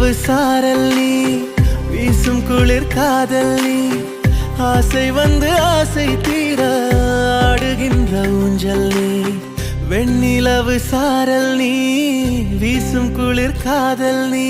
வெண்ணிலவு சாரல் நீ, வீசும் குளிர் காதல் நீ, ஆசை வந்து ஆசை தீர ஆடுகின்ற ஊஞ்சல் நீ. வெண்ணிலவு சாரல் நீ, வீசும் குளிர் காதல் நீ,